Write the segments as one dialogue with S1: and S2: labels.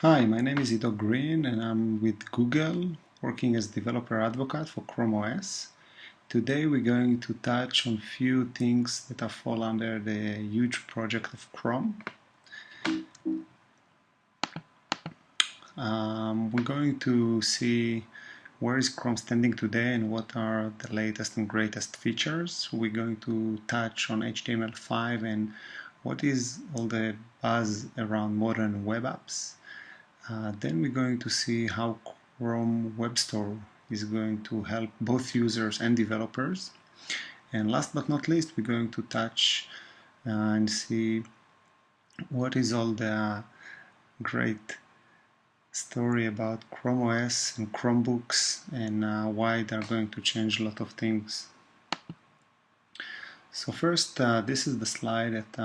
S1: Hi, my name is Ido Green and I'm with Google working as developer advocate for Chrome OS. Today we're going to touch on few things that fall under the huge project of Chrome. We're going to see where is Chrome standing today and what are the latest and greatest features. We're going to touch on HTML5 and what is all the buzz around modern web apps. Then we're going to see how Chrome Web Store is going to help both users and developers. And last but not least, we're going to touch and see what is all the great story about Chrome OS and Chromebooks and why they're going to change a lot of things. So first, this is the slide that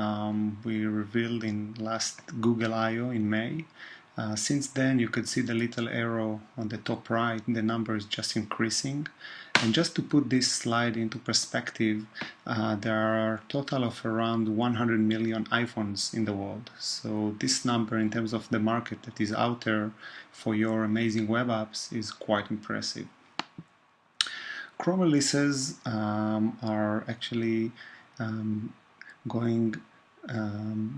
S1: we revealed in last Google I/O in May. Since then, you could see the little arrow on the top right, the number is just increasing. And just to put this slide into perspective, there are a total of around 100 million iPhones in the world. So this number in terms of the market that is out there for your amazing web apps is quite impressive. Chrome releases are actually going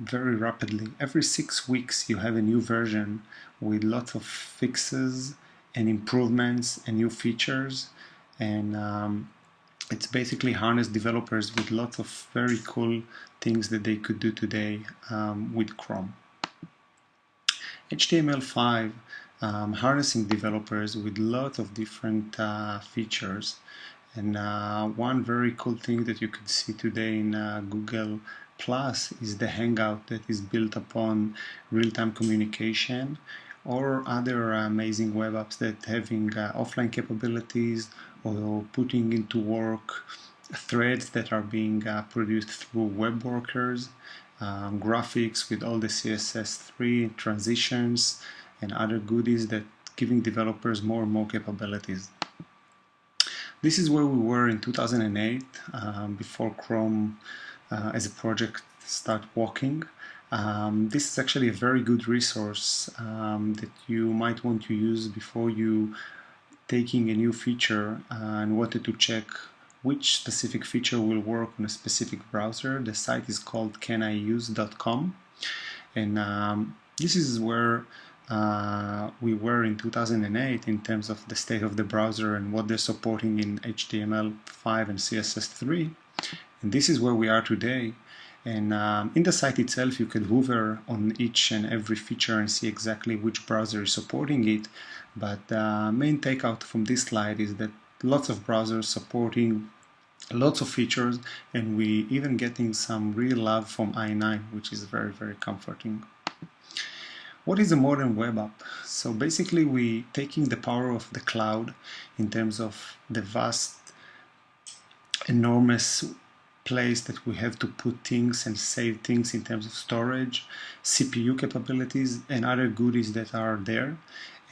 S1: very rapidly. Every 6 weeks you have a new version with lots of fixes and improvements and new features, and it's basically harnessed developers with lots of very cool things that they could do today with Chrome. HTML5 harnessing developers with lots of different features, and one very cool thing that you could see today in Google Plus is the Hangout that is built upon real-time communication or other amazing web apps that having offline capabilities or putting into work threads that are being produced through web workers, graphics with all the CSS3 transitions and other goodies that giving developers more and more capabilities. This is where we were in 2008 before Chrome as a project start walking. This is actually a very good resource that you might want to use before you taking a new feature and wanted to check which specific feature will work on a specific browser. The site is called canius.com, and this is where we were in 2008 in terms of the state of the browser and what they're supporting in HTML5 and CSS3. And this is where we are today. And in the site itself, you can hover on each and every feature and see exactly which browser is supporting it. But the main takeout from this slide is that lots of browsers supporting lots of features, and we even getting some real love from i9, which is very, very comforting. What is a modern web app? So basically we taking the power of the cloud in terms of the vast, enormous place that we have to put things and save things in terms of storage, CPU capabilities and other goodies that are there.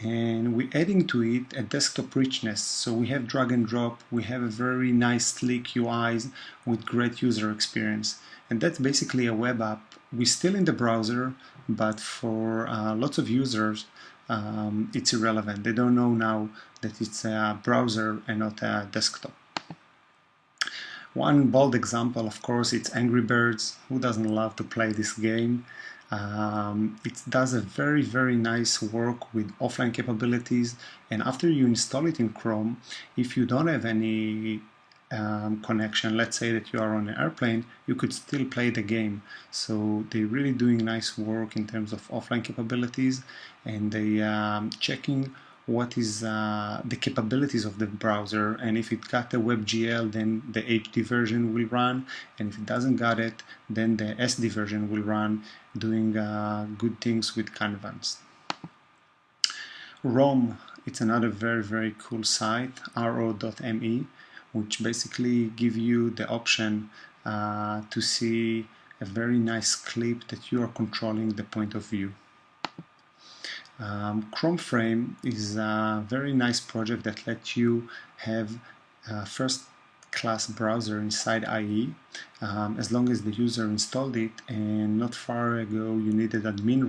S1: And we're adding to it a desktop richness. So we have drag and drop, we have a very nice sleek UIs with great user experience. And that's basically a web app. We're still in the browser, but for lots of users, it's irrelevant. They don't know now that it's a browser and not a desktop. One bold example, of course, it's Angry Birds. Who doesn't love to play this game? It does a very, very nice work with offline capabilities, and after you install it in Chrome, if you don't have any connection, let's say that you are on an airplane, you could still play the game. So they're really doing nice work in terms of offline capabilities, and they checking what is the capabilities of the browser, and if it got the WebGL, then the HD version will run, and if it doesn't got it, then the SD version will run, doing good things with Canvas. ROM, it's another very, very cool site, ro.me, which basically give you the option to see a very nice clip that you are controlling the point of view. Chrome Frame is a very nice project that lets you have a first-class browser inside IE as long as the user installed it, and not far ago you needed admin